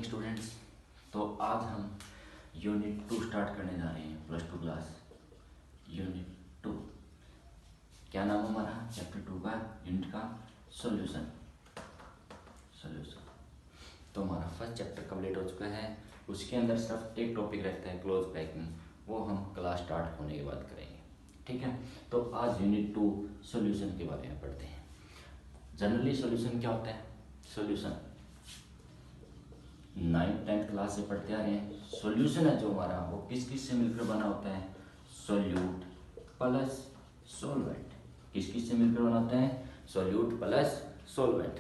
Students. तो आज हम यूनिट 2 स्टार्ट करने जा रहे हैं, प्लस 2 क्लास यूनिट 2। क्या नाम है हमारा चैप्टर 2 का, यूनिट का सॉल्यूशन। तो हमारा फर्स्ट चैप्टर कंप्लीट हो चुका है। उसके अंदर सिर्फ एक टॉपिक रहता है क्लोज पैकिंग, वो हम क्लास स्टार्ट होने के बाद करेंगे, ठीक है। तो आज यूनिट 2 सॉल्यूशन के बारे में पढ़ते हैं। जनरली सॉल्यूशन क्या होता है? सॉल्यूशन 9th 10th क्लास से पढ़ते आ रहे हैं। सॉल्यूशन है जो हमारा, वो किस किस से मिलकर बना होता है? Solute plus solvent. किस किस से मिलकर बना होता है? Solute plus solvent.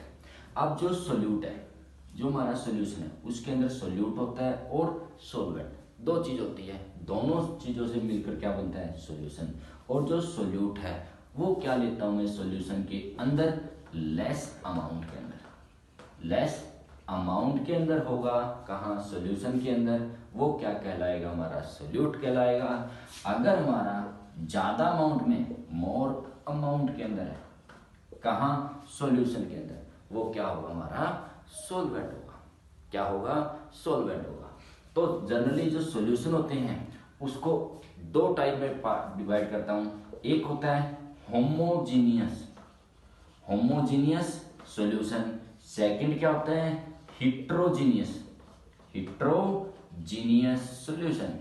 अब जो सॉल्यूट है, जो हमारा सॉल्यूशन है, उसके अंदर सॉल्यूट होता है और सॉल्वेंट, दो चीज होती है। दोनों चीजों से मिलकर क्या बनता है? सॉल्यूशन। और जो सॉल्यूट है वो क्या लेता हूं मैं सॉल्यूशन के अंदर? लेस अमाउंट के अंदर। लेस अमाउंट के अंदर होगा, कहाँ? सॉल्यूशन के अंदर। वो क्या कहलाएगा? हमारा सॉल्यूट कहलाएगा। अगर हमारा ज्यादा अमाउंट में, मोर अमाउंट के अंदर है, कहाँ? सॉल्यूशन के अंदर, वो क्या होगा? हमारा सॉल्वेंट होगा। क्या होगा? सॉल्वेंट होगा। तो जनरली जो सॉल्यूशन होते हैं उसको दो टाइप में डिवाइड करता हूं। एक होता है होमोजीनियस, होमोजीनियस सॉल्यूशन। सेकंड क्या होता है? Heterogeneous, heterogeneous solution.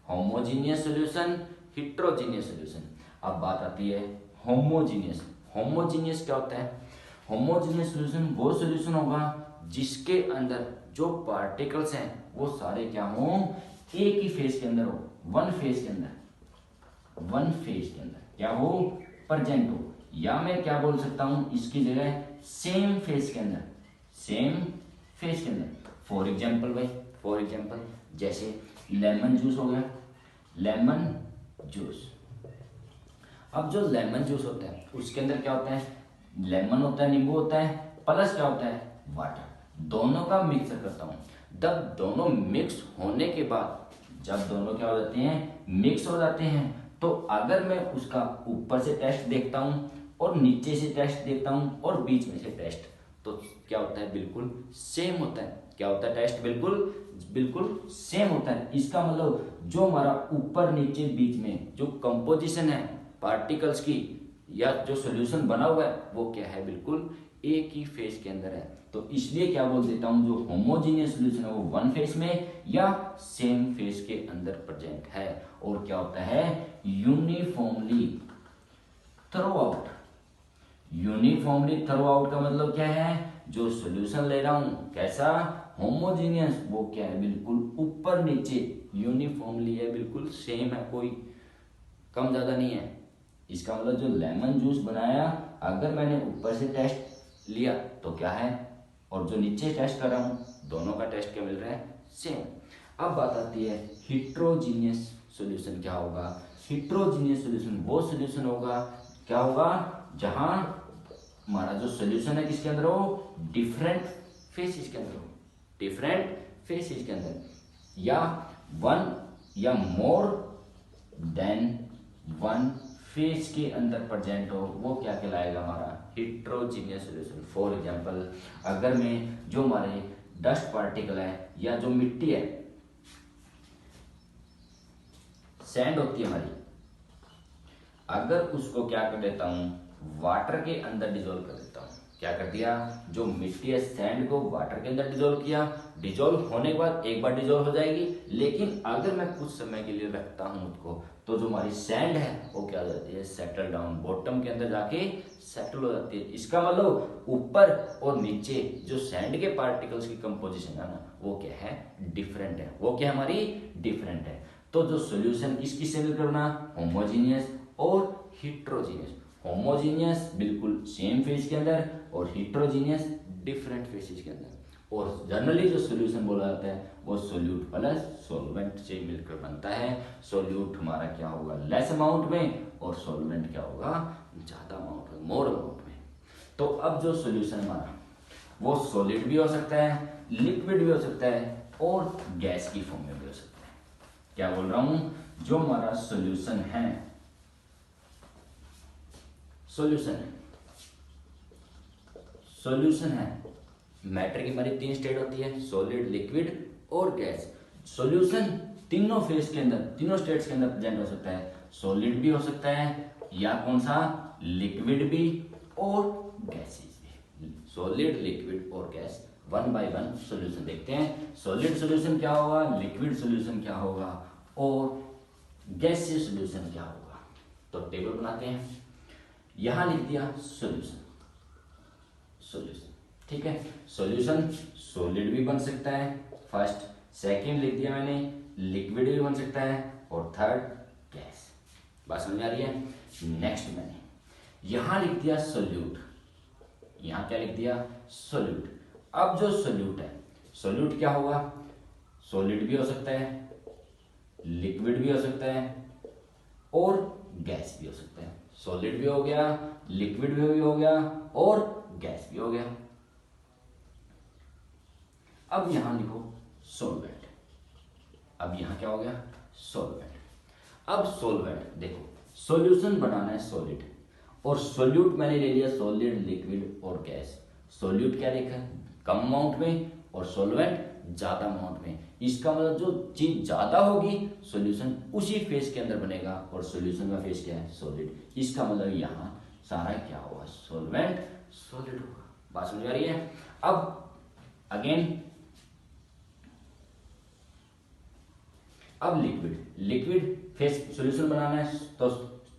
Homogeneous solution, heterogeneous solution. अब बात आती है होमोजीनियस। होमोजीनियस क्या होता है? होमोजीनियस सॉल्यूशन वो सॉल्यूशन होगा जिसके अंदर जो पार्टिकल्स हैं वो सारे क्या हो? एक ही फेज के अंदर हो, वन फेज के अंदर, वन फेज के अंदर क्या हो? प्रेजेंट हो। या मैं क्या बोल सकता हूं इसकी जगह? सेम फेज के अंदर, सेम फेज के अंदर। फॉर एग्जाम्पल भाई, फॉर एग्जाम्पल जैसे लेमन जूस हो गया, लेमन जूस। अब जो लेमन जूस होता है उसके अंदर क्या होता है? लेमन होता है, नींबू होता है, प्लस क्या होता है? वाटर। दोनों का मिक्सर करता हूं। जब दोनों मिक्स होने के बाद, जब दोनों क्या हो जाते हैं? मिक्स हो जाते हैं, तो अगर मैं उसका ऊपर से टेस्ट देखता हूं और नीचे से टेस्ट देखता हूं और बीच में से टेस्ट, तो क्या होता है? बिल्कुल सेम होता है। क्या होता है? टेस्ट बिल्कुल बिल्कुल सेम होता है। इसका मतलब जो हमारा ऊपर नीचे बीच में जो कंपोजिशन है पार्टिकल्स की, या जो सॉल्यूशन बना हुआ है, वो क्या है? बिल्कुल एक ही फेज के अंदर है। तो इसलिए क्या बोल देता हूं, जो होमोजीनियस सॉल्यूशन है वो वन फेज में या सेम फेज के अंदर प्रेजेंट है। और क्या होता है? Uniformly through out. Uniformly through out का मतलब क्या है? जो सॉल्यूशन ले रहा हूं कैसा? होमोजीनियस, वो क्या है? बिल्कुल ऊपर नीचे यूनिफॉर्मली है, बिल्कुल सेम है, कोई कम ज्यादा नहीं है। इसका मतलब जो लेमन जूस बनाया, अगर मैंने ऊपर से टेस्ट लिया तो क्या है, और जो नीचे टेस्ट कर रहा हूं, दोनों का टेस्ट क्या मिल रहा है? सेम। अब बात आती है हिट्रोजीनियस सॉल्यूशन क्या होगा? हिट्रोजीनियस सॉल्यूशन वो सॉल्यूशन होगा, क्या होगा? जहां हमारा जो सॉल्यूशन है किसके अंदर हो? डिफरेंट फेसेस के अंदर हो, डिफरेंट फेसेस के अंदर, या वन या मोर देन वन फेज के अंदर प्रेजेंट हो, वो क्या कहलाएगा? हमारा हिट्रोजीनियस सॉल्यूशन। फॉर एग्जांपल अगर मैं जो हमारे डस्ट पार्टिकल है या जो मिट्टी है, सैंड होती है हमारी, अगर उसको क्या कर देता हूं? वाटर के अंदर डिजोल्व कर देता हूं। क्या कर दिया? जो मिट्टी है, सैंड को वाटर के अंदर डिजोल्व किया। डिजोल्व होने के बाद एक बार डिजोल्व हो जाएगी, लेकिन अगर मैं कुछ समय के लिए रखता हूं उसको, तो जो हमारी सैंड है वो क्या हो जाती है? सेटल डाउन, बॉटम के अंदर जाके सेटल हो जाती है। इसका मतलब ऊपर और नीचे जो सैंड के पार्टिकल्स की कंपोजिशन है ना, वो क्या है? डिफरेंट है। वो क्या हमारी? डिफरेंट है। तो जो सॉल्यूशन इसकी से मिलकर बना, होमोजीनियस और हिट्रोजीनियस। होमोजीनियस बिल्कुल सेम फेज के अंदर और हिट्रोजीनियस डिफरेंट फेसेस के अंदर। और जनरली जो सॉल्यूशन बोला जाता है वो सोल्यूट प्लस सॉल्वेंट से मिलकर बनता है। सोल्यूट हमारा क्या होगा? लेस अमाउंट में, और सॉल्वेंट क्या होगा? ज्यादा अमाउंट में, मोर अमाउंट में। तो अब जो सॉल्यूशन हमारा वो सॉलिड भी हो सकता है, लिक्विड भी हो सकता है, और गैस की फॉर्म में भी हो सकता है। क्या बोल रहा हूं? जो हमारा सॉल्यूशन है, सॉल्यूशन है, सॉल्यूशन है, मैटर की हमारी 3 स्टेट होती है, सॉलिड, लिक्विड और गैस। सॉल्यूशन तीनों फेज के अंदर, तीनों स्टेट्स के अंदर प्रेजेंट हो सकता है। सॉलिड भी हो सकता है या कौन सा, लिक्विड भी और गैसेस भी। सॉलिड, लिक्विड और गैस, 1 बाय 1 सॉल्यूशन देखते हैं। सॉलिड सॉल्यूशन क्या होगा, लिक्विड सॉल्यूशन क्या होगा और गैसीय सॉल्यूशन क्या होगा। तो टेबल बनाते हैं। यहां लिख दिया सॉल्यूशन, सॉल्यूशन, ठीक है। सॉल्यूशन सॉलिड भी बन सकता है, फर्स्ट। सेकंड लिख दिया मैंने, लिक्विड भी बन सकता है और थर्ड गैस। बात समझ आ रही है। नेक्स्ट मैंने यहां लिख दिया सोल्यूट, यहां क्या लिख दिया, सोल्यूट। अब जो सोल्यूट है, सोल्यूट क्या होगा, सॉलिड भी हो सकता है, लिक्विड भी हो सकता है और गैस भी हो सकता है। सॉलिड भी हो गया, लिक्विड भी हो गया और गैस भी हो गया। अब यहां लिखो सॉल्वेंट। अब यहां क्या हो गया, सॉल्वेंट। अब सॉल्वेंट देखो, सॉल्यूशन बनाना है सॉलिड और सॉल्यूट मैंने ले लिया सॉलिड, लिक्विड और गैस। सॉल्यूट क्या लिखा है, कम अमाउंट में, और सॉल्वेंट ज्यादा अमाउंट में। इसका मतलब जो चीज ज्यादा होगी सॉल्यूशन उसी फेज के अंदर बनेगा और सॉल्यूशन का फेज क्या है, सॉलिड। इसका मतलब यहाँ सारा क्या होगा, सॉल्वेंट सॉलिड होगा। बात समझ आ रही है। अब अगेन, अब लिक्विड, लिक्विड फेज सॉल्यूशन बनाना है तो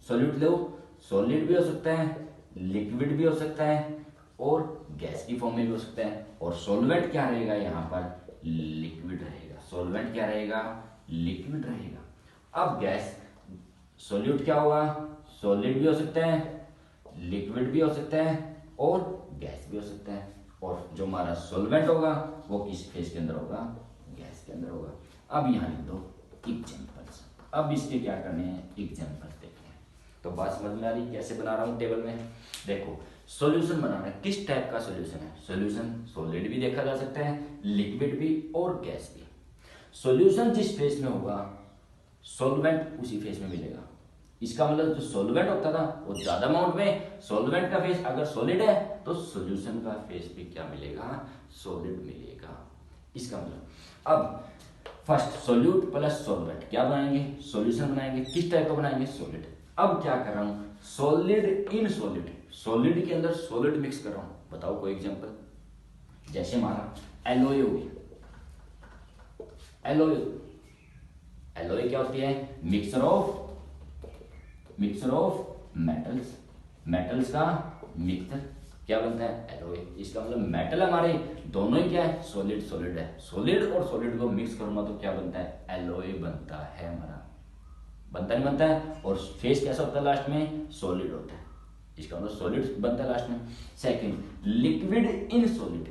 सॉल्यूट लो, सॉलिड भी हो सकता है, लिक्विड भी हो सकता है और गैस की फॉर्म में भी हो सकता है। और सॉल्वेंट क्या रहेगा, यहाँ पर लिक्विड रहेगा। सॉल्वेंट क्या रहेगा, लिक्विड रहेगा। अब गैस, सॉल्यूट क्या होगा, सॉलिड भी हो सकता है, लिक्विड भी हो सकता है और गैस भी हो सकता है। और जो हमारा सॉल्वेंट होगा वो किस फेज के अंदर होगा, गैस के अंदर होगा। अब यहाँ लिख दो एग्जाम्पल्स। अब इसके क्या करने हैं, एग्जाम्पल्स देखने हैं। तो बात समझ में आ रही कैसे बना रहा हूँ टेबल में। देखो सॉल्यूशन बनाना है, किस टाइप का सॉल्यूशन है, सॉल्यूशन सॉलिड भी देखा जा सकता है, लिक्विड भी और गैस भी। सॉल्यूशन जिस फेज में होगा सॉल्वेंट उसी फेज में मिलेगा। इसका मतलब जो सॉल्वेंट होता था वो ज्यादा अमाउंट में, सॉल्वेंट का फेज अगर सॉलिड है तो सॉल्यूशन का फेज भी क्या मिलेगा, सॉलिड मिलेगा। इसका मतलब अब फर्स्ट सॉल्यूट प्लस सॉल्वेंट क्या बनाएंगे, सॉल्यूशन बनाएंगे। किस टाइप का बनाएंगे, सॉलिड। अब क्या कर रहा हूं, सॉलिड इन सॉलिड, सॉलिड के अंदर सॉलिड मिक्स कर रहा हूं। बताओ कोई एग्जांपल। जैसे हमारा एलोय हो गया, एलोय, एलोय क्या होती है, मिक्सचर ऑफ मेटल्स, मेटल्स का मिक्सचर क्या बनता है, एलोय। इसका मतलब मेटल हमारे दोनों ही क्या है, सॉलिड सॉलिड है। सॉलिड और सॉलिड को मिक्स करूंगा तो क्या बनता है, एलोय बनता है हमारा। बनता नहीं बनता है। और फेस कैसा होता है लास्ट में, सॉलिड होता है। इसका मतलब सॉलिड बनता है लास्ट में। Second liquid in solid.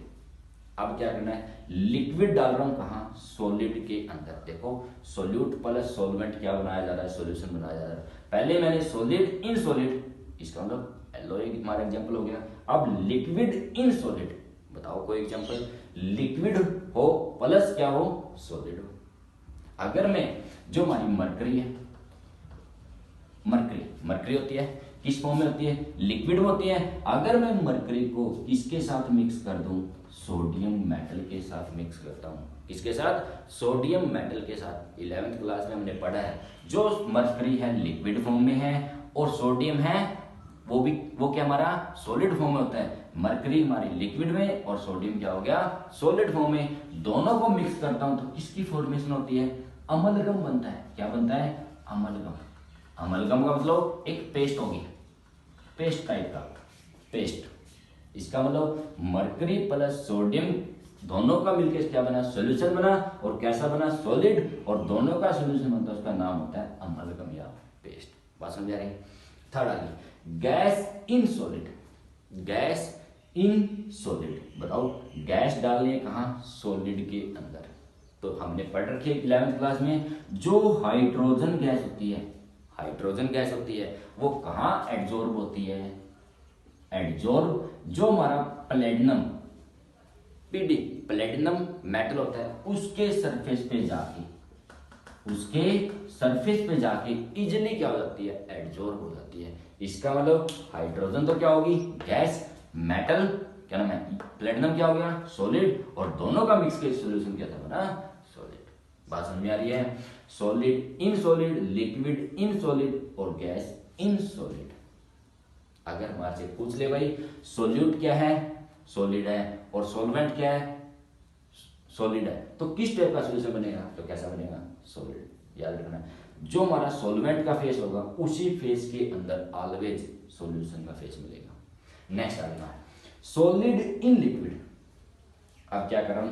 अब क्या करना है, लिक्विड डाल रहा हूं कहां, सॉलिड के अंदर। देखो सॉल्यूट प्लस सॉल्वेंट क्या बनाया जा रहा है, सॉल्यूशन बनाया जा रहा है। पहले मैंने सॉलिड इन सॉलिड, इसका मतलब एलोय हमारा एग्जांपल हो गया। अब लिक्विड इन सॉलिड, बताओ कोई एग्जांपल। लिक्विड हो प्लस क्या हो, सॉलिड हो। अगर मैं जो हमारी मरकरी है, मरकरी होती है किस फॉर्म में होती है, लिक्विड में होती है। अगर मैं मरकरी को किसके साथ मिक्स कर दूं, सोडियम मेटल के साथ मिक्स करता हूं। किसके साथ, सोडियम मेटल के साथ। 11th क्लास में हमने पढ़ा है जो मरकरी है लिक्विड फॉर्म में है और सोडियम है वो क्या हमारा सॉलिड फॉर्म में होता है। मरकरी हमारी लिक्विड में और सोडियम क्या हो गया, सॉलिड फॉर्म में। दोनों को मिक्स करता हूं तो किसकी फॉर्मेशन होती है, अमलगम बनता है। क्या बनता है, अमलगम। अमलगम का मतलब एक पेस्ट होगी, पेस्ट टाइप का पेस्ट। इसका मतलब मरकरी प्लस सोडियम दोनों का मिलकर क्या बना, सॉल्यूशन बना। और कैसा बना, सॉलिड। और दोनों का सॉल्यूशन बनता है, उसका नाम होता है अमलगम या पेस्ट। बात समझ आ रही है। थर्ड आगे gas in solid, gas in solid. बताओ गैस डालनी है कहां, सॉलिड के अंदर। तो हमने पढ़ रखी है 11th क्लास में, जो हाइड्रोजन गैस होती है, हाइड्रोजन गैस होती है वो कहां एड्जॉर्ब होती है, एड्जॉर्ब जो हमारा प्लेटिनम, पीडी प्लेटिनम मेटल होता है उसके सरफेस पे जाके, उसके सरफेस पे जाके इजिली क्या हो जाती है, एड्जॉर्ब हो जाती है। इसका मतलब हाइड्रोजन तो क्या होगी, गैस, मेटल क्या नाम है, प्लेटिनम क्या हो गया, सॉलिड, और दोनों का मिक्स के सॉल्यूशन क्या था बना, सॉलिड। बात समझ में आ रही है। Solid in solid, liquid in solid और गैस इन सॉलिड। अगर हमारे से पूछ ले भाई सोल्यूट क्या है, सॉलिड है, और सॉल्वेंट क्या है, सॉलिड है, तो किस टाइप का सॉल्यूशन बनेगा, तो कैसा बनेगा, सॉलिड। याद रखना जो हमारा सॉल्वेंट का फेस होगा उसी फेस के अंदर ऑलवेज सॉल्यूशन का फेस मिलेगा। नेक्स्ट आगे है सॉलिड इन लिक्विड। अब क्या कर रहा हूं,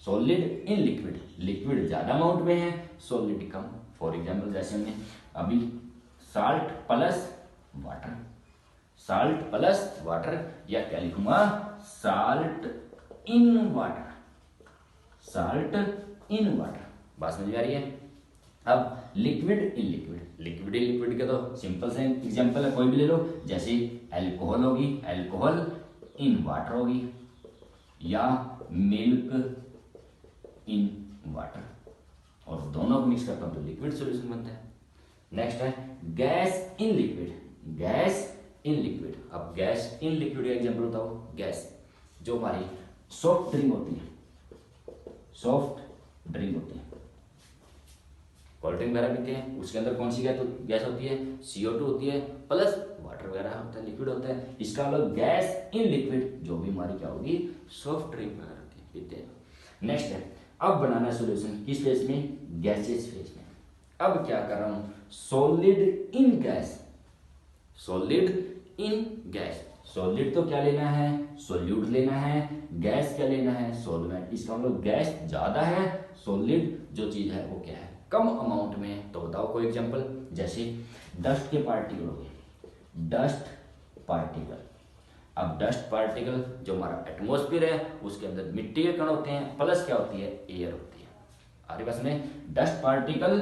सॉलिड इन लिक्विड, लिक्विड ज्यादा अमाउंट में है, सॉलिड कम। फॉर एग्जांपल जैसे हमने अभी salt plus water, salt plus water, या क्या लिखूंगा, salt in water, salt in water. बात समझ में आ रही है। अब liquid in liquid, liquid in liquid के तो सिंपल से एग्जांपल है, कोई भी ले लो, जैसे अल्कोहल होगी, अल्कोहल इन वाटर होगी, या मिल्क इन वाटर, और दोनों को मिक्स करता हूं तो लिक्विड सॉल्यूशन बनता है। नेक्स्ट है gas in liquid, gas in liquid. अब गैस इन लिक्विड का एग्जांपल बताओ, गैस जो हमारी सॉफ्ट ड्रिंक होती है, सॉफ्ट ड्रिंक होती है, कोल्ड ड्रिंक वगैरह पीते हैं, उसके अंदर कौन सी गैस होती है, CO2 होती है, प्लस वाटर वगैरह होता है, लिक्विड होता है। इसका मतलब गैस इन लिक्विड जो भी हमारी क्या होगी, सॉफ्ट ड्रिंक वगैरह होती है, पीते हैं। नेक्स्ट है अब बनाना सॉल्यूशन किस फेज में, गैसेस फेज में। अब क्या कर रहा हूं, solid in gas, solid in gas. Solid तो क्या लेना है, सोल्यूट लेना है, गैस क्या लेना है, सॉल्वेंट। इसका मतलब गैस ज्यादा है, सॉलिड जो चीज है वो क्या है, कम अमाउंट में है। तो बताओ कोई एग्जांपल, जैसे डस्ट के पार्टिकल हो गए, डस्ट पार्टिकल। अब डस्ट पार्टिकल जो हमारा एटमॉस्फेयर है उसके अंदर मिट्टी के कण होते हैं, प्लस क्या होती है, एयर होती है। आगे बस में dust particle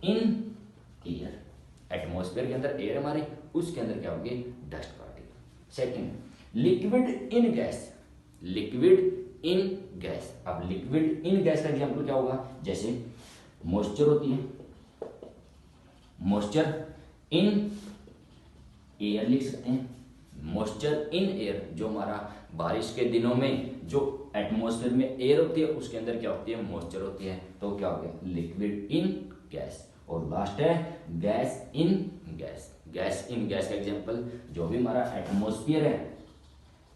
in air, atmosphere के अंदर एयर हमारे, उसके अंदर क्या होगी, dust particle. Second liquid in gas, liquid in gas. अब लिक्विड इन गैस का एग्जांपल क्या होगा, जैसे मॉइस्चर होती है, मॉइस्चर इन एयर लिख सकते हैं, मॉइस्चर इन एयर जो हमारा बारिश के दिनों में जो एटमॉस्फेयर में एयर होती है उसके अंदर क्या होती है, मॉइस्चर होती है, तो क्या हो गया, लिक्विड इन गैस। और लास्ट है gas in gas, gas in gas का एग्जांपल जो भी हमारा एटमॉस्फेयर है,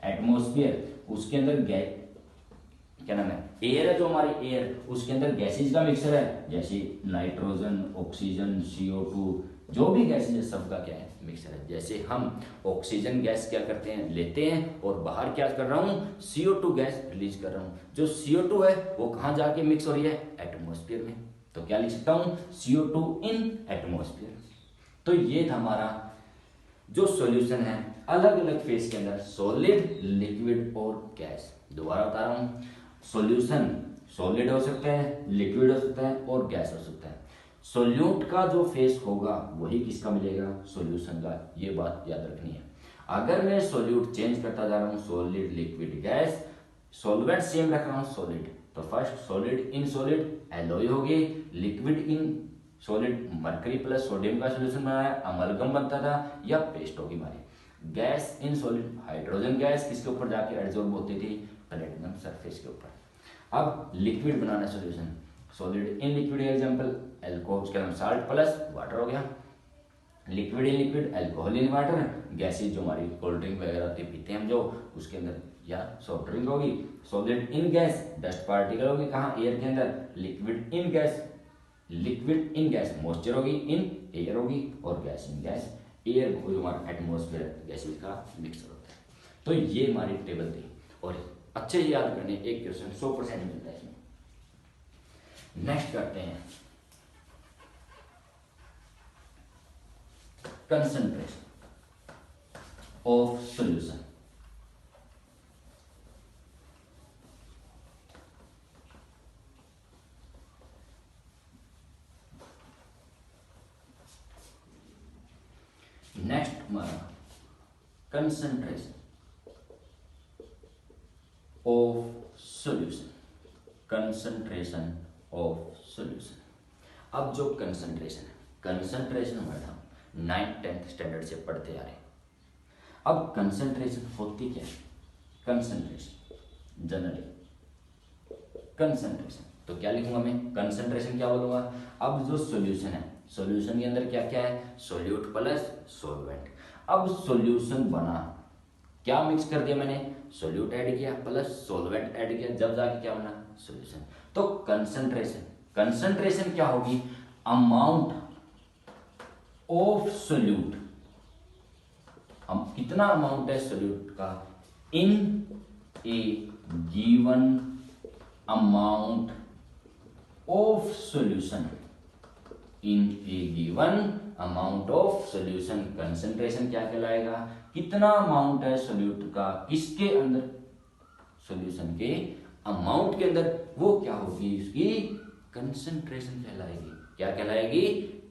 एटमॉस्फेयर उसके अंदर गैस क्या नाम है, एयर है जो हमारी एयर, उसके अंदर गैसेज का मिक्सर है, जैसे नाइट्रोजन, ऑक्सीजन, CO2, जो भी गैसेज है सबका क्या है, मिक्सर है। जैसे हम ऑक्सीजन गैस क्या करते हैं, लेते हैं, और बाहर क्या कर रहा हूँ, CO2 गैस रिलीज कर रहा हूँ। जो CO2 है वो कहाँ जाके मिक्स हो रही है, एटमॉस्फेयर में। तो क्या लिख सकता हूँ, CO2 इन एटमॉस्फेयर। तो ये था हमारा जो सॉल्यूशन है अलग अलग फेज के अंदर, सॉलिड, लिक्विड और गैस। दोबारा बता रहा हूँ, सॉल्यूशन सॉलिड हो सकता है, लिक्विड हो सकता है और गैस हो सकता है। सोल्यूट का जो फेस होगा वही किसका मिलेगा, सॉल्यूशन का। ये बात याद रखनी है। अगर मैं सॉल्यूट चेंज करता जा रहा हूँ, solid, liquid, gas, solvent same रख रहा हूँ, सॉलिड, तो first solid in solid alloy होगी, liquid in solid mercury plus sodium का सॉल्यूशन बनाया, अमलगम बनता था, या पेस्ट होगी हमारी। Gas in solid, hydrogen gas किसके ऊपर जाके एडजॉर्ब होती थी, प्लेटिनम सरफेस के ऊपर। अब liquid banana solution, solid in liquid example alcohol, उसके नाम साल्ट प्लस वाटर हो गया, liquid in liquid alcohol in water, gases जो हमारी कोल्ड ड्रिंक वगैरह होती है पीते हैं हम जो, उसके अंदर या सॉफ्ट ड्रिंक होगी। Solid in gas, dust particle होगी कहाँ, एयर के अंदर। Liquid in gas, liquid in gas moisture होगी, इन एयर होगी, और गैस इन गैस एयर जो हमारा एटमॉस्फेयर गैसेज का मिक्सर होता है। तो ये हमारी टेबल थी, और अच्छे से याद करने, एक क्वेश्चन 100% मिलता है इसमें। नेक्स्ट करते हैं कंसंट्रेशन ऑफ सॉल्यूशन। नेक्स्ट हमारा concentration of solution, concentration of solution. अब जो कंसंट्रेशन है, कंसंट्रेशन हमारा 9th 10th स्टैंडर्ड से पढ़ते आ रहे हैं। अब कंसंट्रेशन होती क्या है, कंसंट्रेशन, जनरली कंसंट्रेशन। तो क्या लिखूंगा मैं, कंसंट्रेशन क्या बोलूंगा। अब जो सॉल्यूशन है, सॉल्यूशन के अंदर क्या क्या है, सोल्यूट प्लस सॉल्वेंट। अब सॉल्यूशन बना, क्या मिक्स कर दिया मैंने, सोल्यूट ऐड किया प्लस सॉल्वेंट ऐड किया, जब जाके क्या बना, सॉल्यूशन। तो कंसंट्रेशन, कंसंट्रेशन क्या होगी, अमाउंट ऑफ सोल्यूट, कितना अमाउंट है सोल्यूट का in a given amount of solution, in a given amount of solution. Concentration क्या कहलाएगा, कितना अमाउंट है सोल्यूट का किसके अंदर, सॉल्यूशन के अमाउंट के अंदर, वो क्या होगी, उसकी कंसंट्रेशन कहलाएगी। क्या कहलाएगी,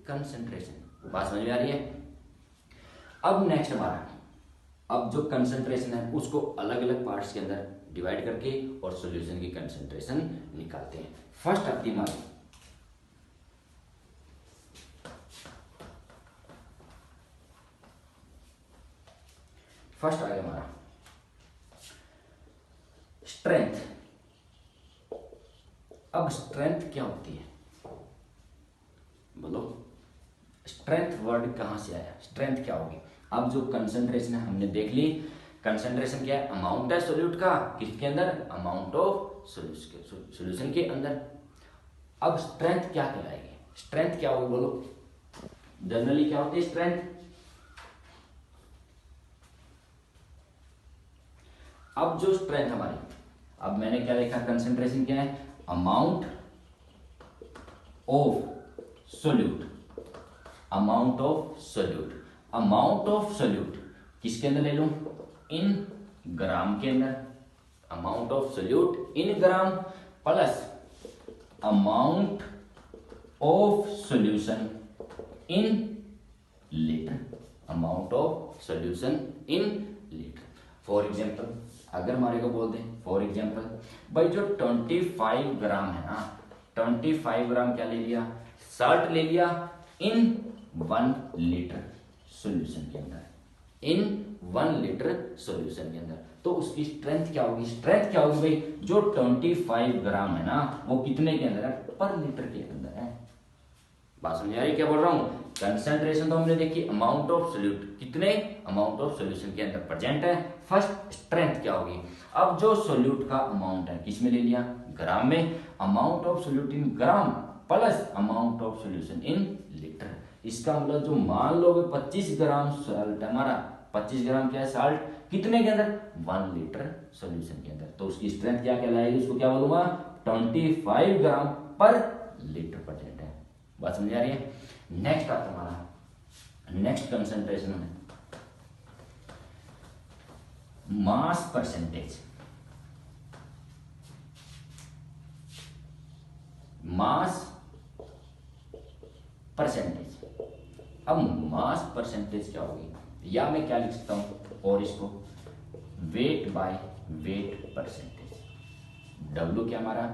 कंसंट्रेशन। बात समझ में आ रही है। अब नेक्स्ट हमारा, अब जो कंसंट्रेशन है उसको अलग अलग पार्ट्स के अंदर डिवाइड करके और सॉल्यूशन की कंसंट्रेशन निकालते हैं। फर्स्ट आती है हमारी फर्स्ट आ गया हमारा स्ट्रेंथ। अब स्ट्रेंथ क्या होती है, बोलो, स्ट्रेंथ वर्ड कहां से आया, स्ट्रेंथ क्या होगी। अब जो कंसंट्रेशन है हमने देख ली, कंसंट्रेशन क्या है, अमाउंट है सोल्यूट का किसके अंदर, अमाउंट ऑफ सॉल्यूशन के अंदर। अब स्ट्रेंथ क्या कहलाएगी, स्ट्रेंथ क्या होगी बोलो, जनरली क्या होती है स्ट्रेंथ। अब जो स्ट्रेंथ हमारी, अब मैंने क्या लिखा, कंसंट्रेशन क्या है, amount of solute, amount of solute, amount of solute किसके अंदर ले लूं, इन ग्राम के अंदर, amount of solute in gram plus amount of solution in litre, amount of solution in litre. For example अगर हमारे को बोल दें, फॉर एग्जांपल भाई जो 25 ग्राम है ना, 25 ग्राम क्या ले लिया, साल्ट ले लिया इन 1 लीटर सॉल्यूशन के अंदर, इन 1 लीटर सॉल्यूशन के अंदर। तो उसकी स्ट्रेंथ क्या होगी, स्ट्रेंथ क्या होगी भाई, जो 25 ग्राम है ना वो कितने के अंदर है, पर लीटर के अंदर है। बात समझ आ रही है क्या बोल रहा हूं। कंसंट्रेशन तो हमने देखी, अमाउंट ऑफ सोल्यूट कितने अमाउंट ऑफ सॉल्यूशन के अंदर प्रेजेंट है। फर्स्ट स्ट्रेंथ क्या होगी, अब जो सोल्यूट का अमाउंट है किस में ले लिया, ग्राम में, amount of solute in gram plus amount of solution in litre. इसका मतलब जो मान लो 25 ग्राम साल्ट हमारा, 25 ग्राम क्या है साल्ट, कितने के अंदर, 1 लीटर सॉल्यूशन के अंदर। तो उसकी स्ट्रेंथ क्या कहलाएगी, उसको क्या बोलूंगा, 25 ग्राम पर लीटर प्रेजेंट है। बात समझ आ रही है। नेक्स्ट आता हमारा, नेक्स्ट कंसंट्रेशन है मास परसेंटेज, मास परसेंटेज। अब मास परसेंटेज क्या होगी, या मैं क्या लिख सकता हूं, और इसको weight by weight percentage, W क्या हमारा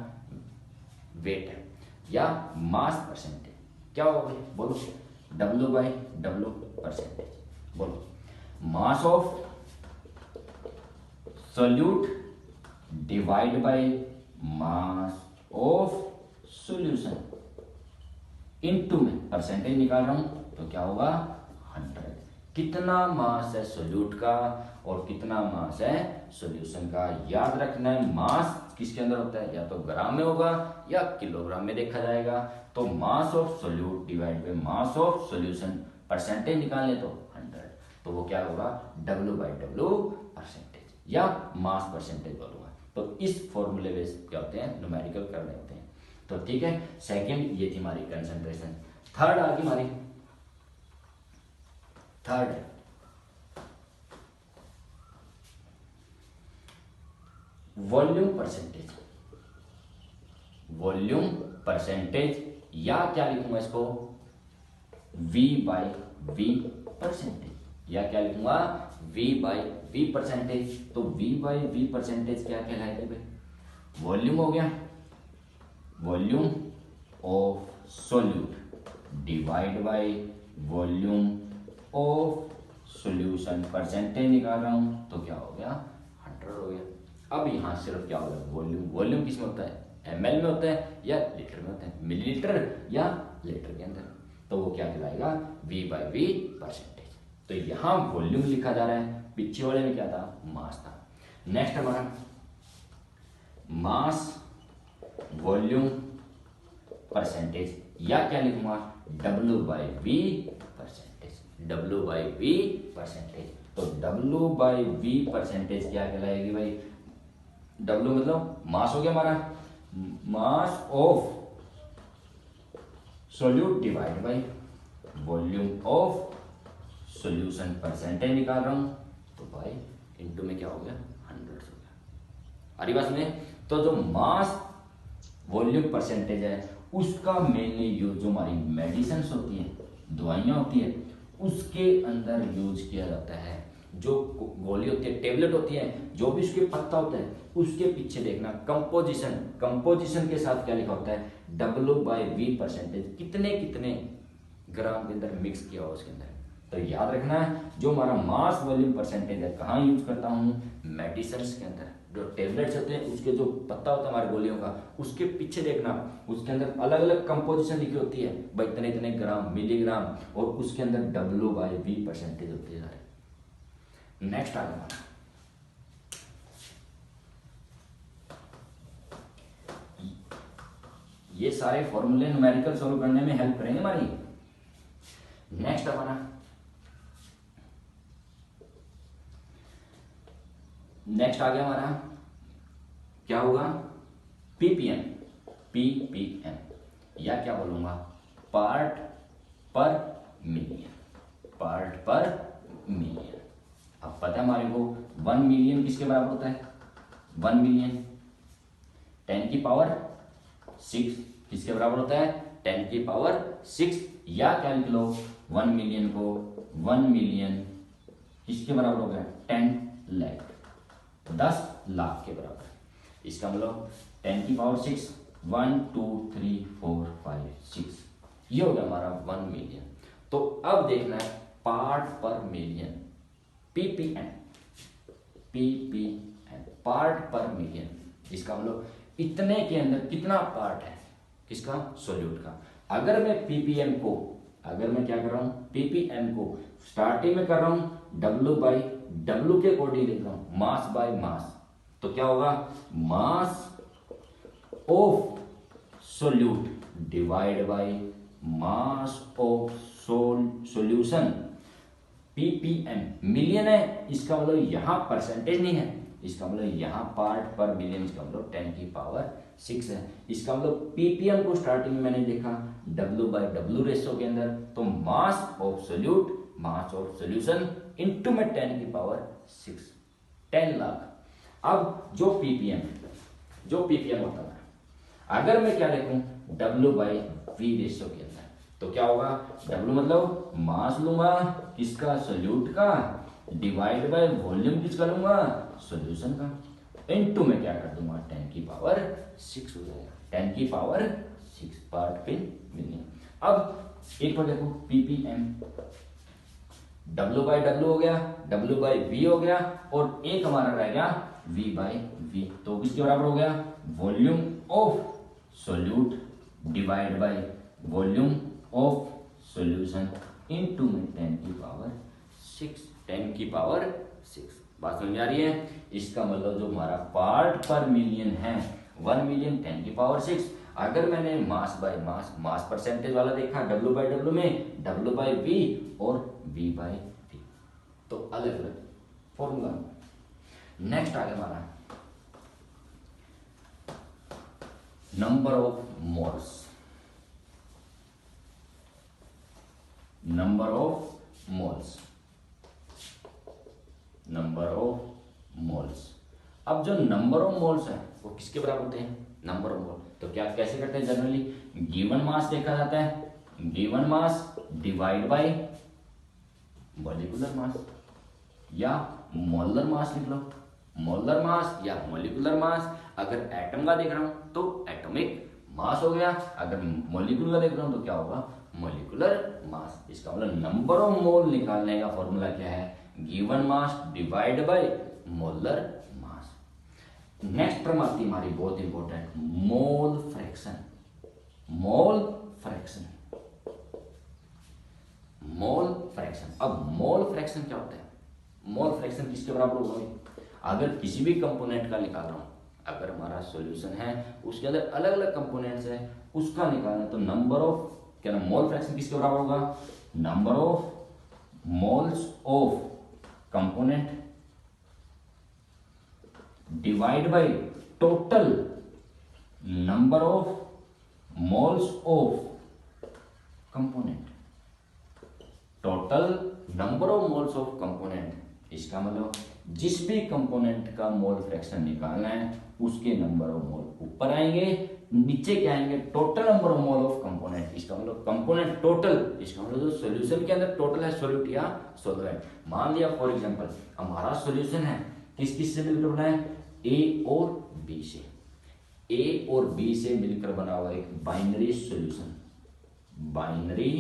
वेट है, या मास परसेंटेज क्या होगा बोलो, डब्ल्यू बाय डब्ल्यू परसेंटेज। बोलो, mass of solute divide by mass of solution into में परसेंटेज निकाल रहा हूं तो क्या होगा 100। कितना मास है सोल्यूट का और कितना मास है सॉल्यूशन का, याद रखना है। मास किसके अंदर होता है, या तो ग्राम में होगा या किलोग्राम में देखा जाएगा। तो मास of solute divide by mass of solution, percentage निकालने तो 100, तो वो क्या होगा W बाई W परसेंटेज या मास परसेंटेज बोलूंगा। तो इस फॉर्मूले बेस क्या होते हैं, न्यूमेरिकल कर रहे होते हैं। तो ठीक है, सेकंड ये थी हमारी कंसंट्रेशन। थर्ड आ गई हमारी, third volume percentage, volume percentage या क्या लिखूंगा इसको V बाई V परसेंटेज, या क्या लिखूंगा V बाई V परसेंटेज। तो V बाई V परसेंटेज क्या कहलाएगी भाई, वॉल्यूम हो गया, volume of solute divide by volume of solution, percentage निकाल रहा हूं तो क्या हो गया 100 हो गया। अब यहाँ सिर्फ क्या होगा, वॉल्यूम। वॉल्यूम किस में होता है, ml में होता है या लीटर में होता है, मिलीलीटर या लीटर के अंदर, तो वो क्या कहलाएगा, V/V परसेंटेज। तो यहाँ वॉल्यूम लिखा जा रहा है, पीछे वाले में क्या था, मास था। नेक्स्ट हमारा मास वॉल्यूम परसेंटेज, या क्या लिखूंगा, W/V परसेंटेज, W/V परसेंटेज। तो W/V परसेंटेज क्या कहलाएगी भाई, W मतलब मास हो गया हमारा, मास of solute divide by volume of solution, percentage निकाल रहा हूं तो भाई इनटू में क्या हो गया, 100 हो गया। अरे बात में, तो जो मास वॉल्यूम परसेंटेज है उसका मेनली यूज जो हमारी मेडिसिन होती है, दवाइयाँ होती है, उसके अंदर यूज किया जाता है। जो गोली होती है, टेबलेट होती है, जो भी उसके पत्ता होता है, उसके पीछे देखना कंपोजिशन, कंपोजिशन के साथ क्या लिखा होता है, W/V परसेंटेज, कितने कितने ग्राम के अंदर मिक्स किया हो उसके अंदर। तो याद रखना है, जो हमारा मास वॉल्यूम परसेंटेज है कहाँ यूज करता हूँ, मेडिसिन के अंदर। जो टेबलेट्स होते हैं उसके जो पत्ता होता है हमारे गोलियों का, उसके पीछे देखना, उसके अंदर अलग अलग कंपोजिशन लिखी होती है भाई, इतने इतने ग्राम, मिलीग्राम, और उसके अंदर W/V परसेंटेज होती है सारे। नेक्स्ट आ गया, ये सारे फॉर्मूले न्यूमेरिकल सॉल्व करने में हेल्प करेंगे हमारी। नेक्स्ट हमारा नेक्स्ट आ गया हमारा, क्या होगा, ppm, ppm, या क्या बोलूंगा, पार्ट पर मिलियन, पार्ट पर मिलियन। अब पता है हमारे को 1 मिलियन किसके बराबर होता है, 1 मिलियन 10⁻6 किसके बराबर होता है, 10⁻6, या क्या लिख लो, 1 मिलियन को 1 मिलियन किसके बराबर हो गया, 10 लाख, 10 लाख के बराबर। इसका मतलब 10⁻6, 1 2 3 4 5 6, ये हो गया हमारा 1 मिलियन। तो अब देखना है पार्ट पर मिलियन, ppm, ppm, पार्ट पर मिलियन। इसका मतलब इतने के अंदर कितना पार्ट है किसका, सोल्यूट का। अगर मैं ppm को, अगर मैं क्या कर रहा हूँ, ppm को स्टार्टिंग में कर रहा हूँ W/W के अकॉर्डिंग लिख रहा हूँ, मास बाय मास, तो क्या होगा, मास of solute divide by mass of solution, ppm million है, इसका मतलब यहाँ परसेंटेज नहीं है, इसका मतलब यहाँ पार्ट पर मिलियन, इसका मतलब 10⁻6 है। इसका मतलब ppm को स्टार्टिंग में मैंने देखा W/W रेशो के अंदर, तो मास of solute, mass of solution into में 10⁻6, 10 लाख। अब जो ppm होता है, अगर मैं क्या लिखूं, W/V रेशो के अंदर, तो क्या होगा, W मतलब मास लूंगा किसका, सोल्यूट का, डिवाइड बाय वॉल्यूम किसका लूंगा, सॉल्यूशन का, इनटू में क्या कर दूंगा, 10⁻6 हो जाएगा, 10⁻6 पार्ट पे मिलियन। अब एक बार देखो, ppm W/W हो गया, W/V हो गया, और एक हमारा रह गया V/V, तो किसके बराबर हो गया, volume of solute divide by volume of solution into में 10⁻6, 10⁻6। बात समझ आ रही है। इसका मतलब जो हमारा पार्ट पर मिलियन है 1 मिलियन 10⁻6। अगर मैंने mass by mass, mass percentage वाला देखा W/W में, W/V और V/V, तो अलग अलग फॉर्मूला। नेक्स्ट आ गया हमारा number of moles, number of moles, number of moles. अब जो नंबर ऑफ मोल्स है वो किसके बराबर होते हैं, नंबर ऑफ मोल। तो क्या कैसे करते हैं, जनरली गिवन मास देखा जाता है, given mass divide by molecular mass, या मोलर मास लिख लो, मोलर मास या मॉलिक्यूलर मास। अगर एटम का देख रहा हूं तो एटॉमिक मास हो गया, अगर मॉलिक्यूल का देख रहा हूं तो क्या होगा, मॉलिक्यूलर मास। इसका मतलब नंबर ऑफ मोल निकालने का फॉर्मूला क्या है, given mass divide by molar mass. Next term आती है हमारी बहुत important, mole fraction. Mole fraction, mole fraction. अब मोल फ्रैक्शन क्या होता है? मोल फ्रैक्शन किसके बराबर होगा? अगर किसी भी कंपोनेंट का निकाल रहा हूं, अगर हमारा सॉल्यूशन है उसके अंदर अलग अलग कंपोनेंट्स है, उसका निकालना, तो नंबर ऑफ, क्या ना, मोल फ्रैक्शन किसके बराबर होगा? Number of moles of component divide by total number of moles of component. Total number of moles of component, इसका मतलब जिस भी कंपोनेंट का मोल फ्रैक्शन निकालना है उसके नंबर ऑफ मोल ऊपर आएंगे, नीचे क्या आएंगे? Total number of mole of component. इसका मतलब कंपोनेंट टोटल, इसका मतलब जो सॉल्यूशन के अंदर टोटल है सॉल्यूट या सॉल्वेंट। मान लिया फॉर एग्जांपल हमारा सॉल्यूशन है किस किस से मिलकर बना है? ए और बी से। ए और बी से मिलकर बना हुआ एक बाइनरी सॉल्यूशन, बाइनरी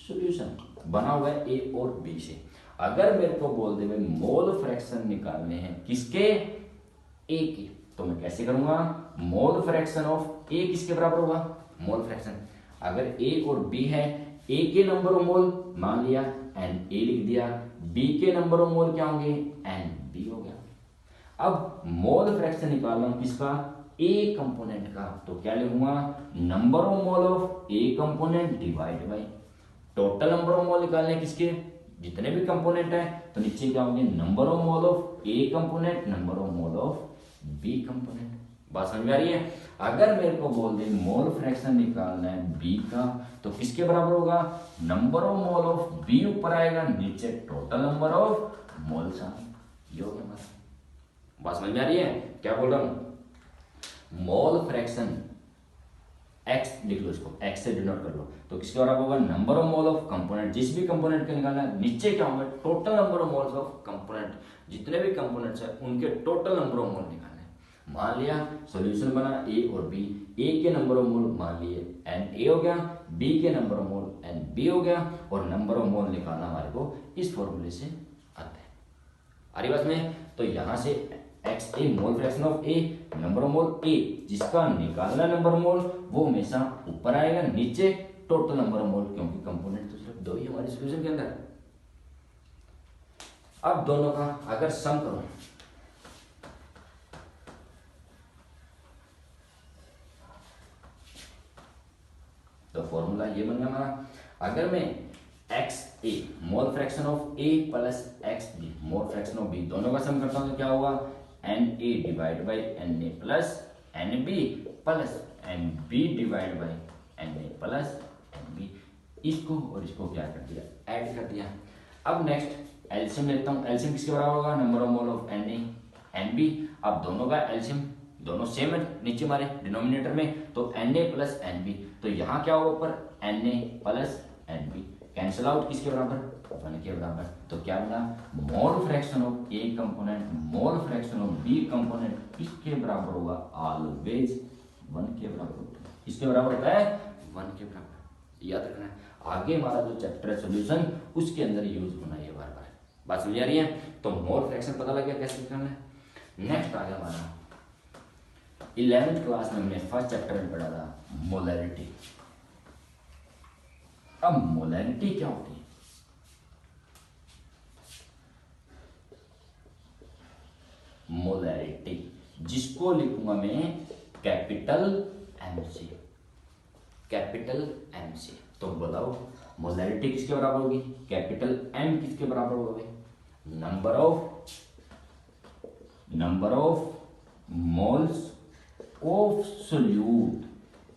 सॉल्यूशन बना हुआ है ए और बी से। अगर मेरे को बोल दे भाई मोल फ्रैक्शन निकालने हैं किसके? ए के, तो मैं कैसे करूंगा? मोल फ्रैक्शन ऑफ ए किसके बराबर होगा? मोल फ्रैक्शन, अगर ए और बी है, ए के नंबर ऑफ मोल मान लिया एन ए लिख दिया, बी के नंबर ऑफ मोल क्या होंगे? एन बी हो गया। अब मोल फ्रैक्शन निकालना हूं किसका? ए कंपोनेंट का, तो क्या लिखूंगा? Number of mole of A component divide by total number of मोल निकालने किसके? जितने भी कंपोनेंट है, तो नीचे क्या होंगे? Number of mole of A component, number of mole of B component. बात समझ में आ रही है? अगर मेरे को बोल दे मोल फ्रैक्शन निकालना है बी का, तो किसके बराबर होगा? Number of mole of B ऊपर आएगा, नीचे टोटल नंबर ऑफ मोल्स आएंगे। ये हो गया। बात समझ में आ रही है? क्या बोल रहा हूं? मोल फ्रैक्शन एक्स लिख लो, इसको एक्स से डिनोट कर लो, तो किसके बराबर होगा? Number of mole of component, जिस भी कंपोनेंट का निकालना है, नीचे क्या होगा? Total number of moles of component, जितने भी कंपोनेंट्स है उनके टोटल नंबर ऑफ मोल निकालने। मान लिया सॉल्यूशन बना ए और बी, ए के नंबर ऑफ मोल मान लिए एन ए हो गया, बी के number of mole N B हो गया, और नंबर ऑफ मोल निकालना हमारे को इस फॉर्मूले से आता है। आ रही बात में? तो यहां से X A mole fraction of A, number of mole A, जिसका निकालना नंबर ऑफ मोल वो हमेशा ऊपर आएगा, नीचे टोटल नंबर ऑफ मोल, क्योंकि कंपोनेंट तो सिर्फ दो ही हमारी सॉल्यूशन के अंदर। अब दोनों का अगर सम करो, तो फॉर्मूला ये बन गया हमारा। अगर मैं X A mole fraction of A plus X B mole fraction of B दोनों का सम करता हूं, तो क्या होगा? N A divide by N A plus N B plus N B divide by N A plus N B. इसको और इसको क्या कर दिया? ऐड कर दिया। अब नेक्स्ट एलसीएम लेता हूं। एलसीएम किसके बराबर होगा? Number of mole of N A N B. अब दोनों का एलसीएम, दोनों सेम है नीचे हमारे डिनोमिनेटर में, तो N A plus N B, तो यहाँ क्या होगा? ऊपर N A plus N B, cancel out, किसके बराबर? 1 के बराबर। तो क्या बना? Mole fraction of A component mole fraction of B component किसके बराबर होगा? ऑलवेज 1 के बराबर होता है। किसके बराबर होता है? 1 के बराबर। याद रखना है, आगे हमारा जो चैप्टर है सॉल्यूशन, उसके अंदर यूज होना है बार बार। बात समझ आ रही है? तो मोल फ्रैक्शन पता लग गया कैसे निकालना है। नेक्स्ट आ गया हमारा 11th क्लास में हमने फर्स्ट चैप्टर में पढ़ा था मोलैरिटी। अब मोलैरिटी क्या होती है? मोलैरिटी जिसको लिखूंगा मैं कैपिटल एम से, कैपिटल एम से। तो बताओ मोलैरिटी किसके बराबर होगी? कैपिटल एम किसके बराबर होगी? Number of moles of solute.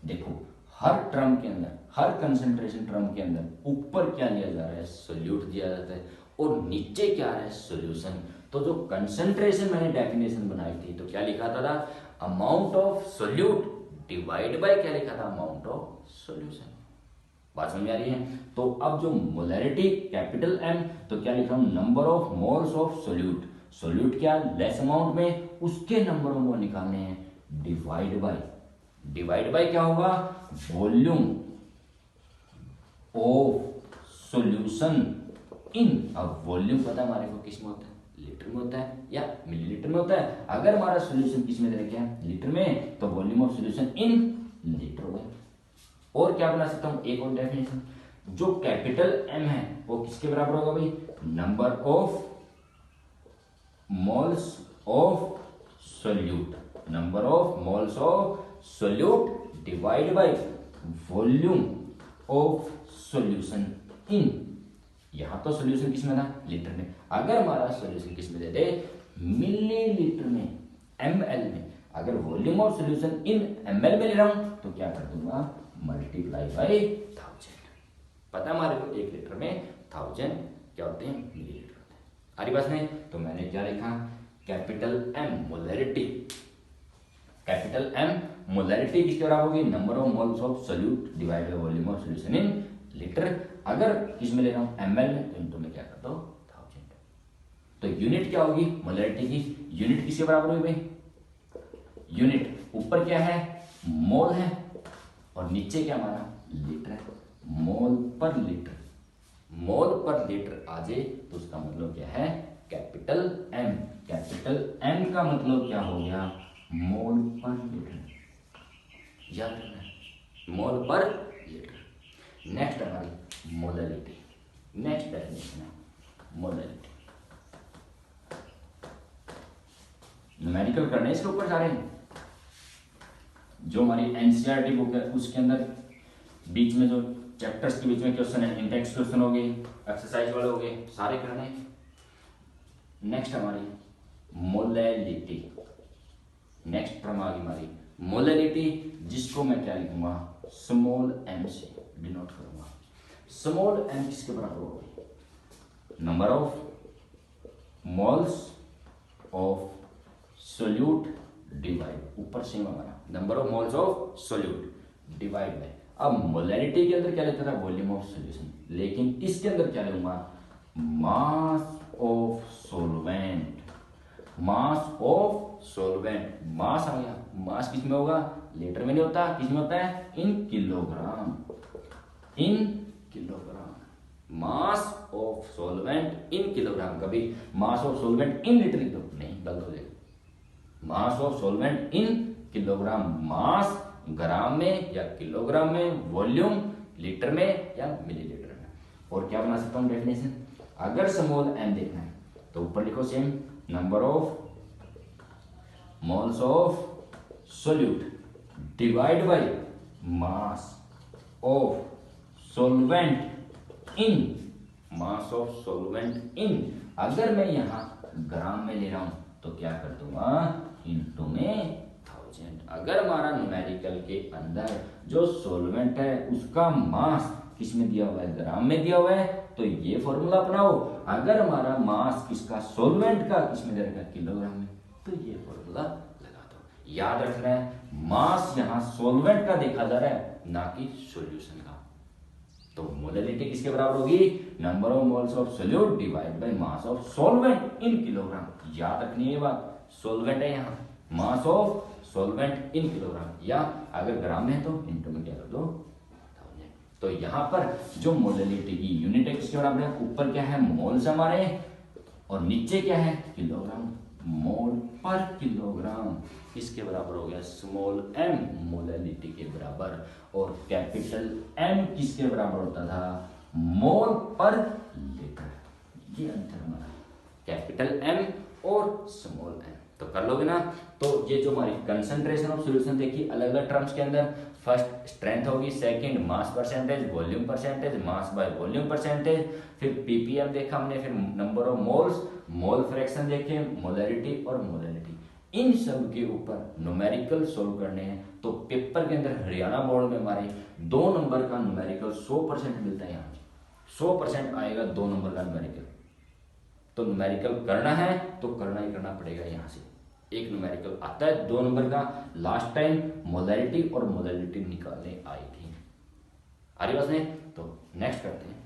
देखो हर टर्म के अंदर, हर कंसंट्रेशन टर्म के अंदर ऊपर क्या लिया जा रहा है? सोल्यूट दिया जाता है, और नीचे क्या है? सॉल्यूशन। तो जो कंसंट्रेशन मैंने डेफिनेशन बनाई थी, तो क्या लिखा था? Amount of solute divide bye क्या लिखा था? Amount of solution. बात समझ में आ रही है? तो अब जो मोलैरिटी कैपिटल एम, तो क्या लिख रहा हूं? Number of moles of solute. Solute क्या? लेस अमाउंट में, उसके नंबर ऑफ मोल निकालने हैं, डिवाइड बाय क्या होगा? वॉल्यूम ऑफ सॉल्यूशन इन। अब वॉल्यूम पता हमारे को किस में होता है? लिटर। लीटर में होता है या मिलीलीटर में होता है। अगर हमारा सॉल्यूशन किस में दे रखा है, लीटर में, तो volume of solution in litre हो गया। और क्या बना सकता हूँ, एक और डेफिनेशन, जो कैपिटल एम है वो किसके बराबर होगा भाई, number of moles of solute, number of moles of solute divide by volume of solution इन, यहां तो सॉल्यूशन किस में था, लीटर में। अगर हमारा सॉल्यूशन किस में दे दे, मिलीलीटर में, एमएल में, अगर volume of solution in ML में ले रहा हूं तो क्या कर दूंगा, मल्टीप्लाई बाय 1000। पता हमारे को 1 लीटर में 1000 क्या होते हैं, मिलीलीटर होते हैं। हमारी बात में तो मैंने क्या लिखा, capital M molarity, capital M molarity किसके बराबर होगी, number of moles of solute divide by volume of solution in litre. अगर किस में ले रहा हूं, एमएल में, तो इनटू में क्या कर दो 1000। तो यूनिट क्या होगी, मोलैरिटी की यूनिट किसके बराबर होगी भाई, यूनिट ऊपर क्या है, मोल है, और नीचे क्या हमारा लीटर है, मोल पर लीटर। मोल पर लीटर आ जाए तो उसका मतलब क्या है, कैपिटल एम। कैपिटल एम का मतलब क्या हो गया, मोल पर लीटर, याद रखना है, मोल पर लीटर। नेक्स्ट हमारी मोलैरिटी, नेक्स्ट डेफिनेशन है मोलैरिटी। न्यूमेरिकल करने इसके ऊपर जा रहे हैं, जो हमारी एनसीईआरटी बुक है उसके अंदर बीच में जो चैप्टर्स के बीच में क्वेश्चन है, इंडेक्स क्वेश्चन हो गए, एक्सरसाइज वाले हो गए, सारे करने। नेक्स्ट हमारी मोलैलिटी, नेक्स्ट टर्म आ गई हमारी मोलैलिटी, जिसको मैं क्या लिखूंगा, स्मॉल एम से डिनोट करूंगा। स्मॉल एम किसके बराबर होगा, number of moles of solute divide, ऊपर सेम हमारा number of moles of solute divide bye, अब मोलैरिटी के अंदर क्या लेता था, वॉल्यूम ऑफ सॉल्यूशन, लेकिन इसके अंदर क्या लूंगा, mass of solvent, mass of solvent. Mass आ गया, मास किस में होगा, लीटर में नहीं होता, किस में होता है, in kilogram, in kilogram. Mass of solvent in kilogram, कभी mass of solvent in litre लिख दो, नहीं गलत हो जाएगा। Mass of solvent in kilogram, mass gram में या किलोग्राम में, वॉल्यूम लीटर में या मिलीलीटर में। और क्या बना सकता हूं डेफिनेशन, अगर स्मॉल एम देखना है तो ऊपर लिखो same, number of moles of solute divide by mass of solvent in, mass of solvent इन। अगर मैं यहां ग्राम में ले रहा हूं तो क्या कर दूंगा, इनटू में 1000। अगर हमारा न्यूमेरिकल के अंदर जो सॉल्वेंट है उसका मास किस में दिया हुआ है, ग्राम में दिया हुआ है, तो ये फॉर्मूला अपनाओ। अगर हमारा मास किसका, सॉल्वेंट का, किस में दे रखा है, किलोग्राम में, तो ये फॉर्मूला लगा दो। याद रखना है, मास यहाँ सॉल्वेंट का देखा जा रहा है, ना कि सॉल्यूशन का। तो मोलैलिटी किसके बराबर होगी, number of moles of solute divide by mass of solvent in kilogram. याद रखनी है ये बात, सॉल्वेंट है यहाँ, मास ऑफ सॉल्वेंट इन किलोग्राम, या अगर ग्राम में है तो इनटू में क्या कर दो 1000। तो यहाँ पर जो मोलैलिटी की यूनिट है किसके बराबर है, ऊपर क्या है, मोल्स हमारे, और नीचे क्या है, किलोग्राम, मोल पर किलोग्राम किसके बराबर हो गया, स्मॉल एम मोलैलिटी के बराबर। और कैपिटल एम किसके बराबर होता था, मोल पर लीटर। ये अंतर हमारा कैपिटल एम और स्मॉल एम, तो कर लोगे ना। तो ये जो हमारी कंसंट्रेशन ऑफ सॉल्यूशन देखी अलग अलग टर्म्स के अंदर, फर्स्ट स्ट्रेंथ होगी, second mass percentage, volume percentage, mass by volume percentage, फिर पीपीएम देखा हमने, फिर number of moles, mole fraction देखे, मोलैरिटी और मोलैलिटी। इन सब के ऊपर न्यूमेरिकल सोल्व करने हैं। तो पेपर के अंदर हरियाणा बोर्ड में हमारे 2 नंबर का न्यूमेरिकल 100% मिलता है, यहाँ 100% आएगा 2 नंबर का न्यूमेरिकल। तो न्यूमेरिकल करना है तो करना ही करना पड़ेगा। यहाँ से एक न्यूमेरिकल आता है 2 नंबर का, लास्ट टाइम मोलैरिटी और मोलैलिटी निकालने आई थी। आ रही बात नहीं? तो नेक्स्ट करते हैं।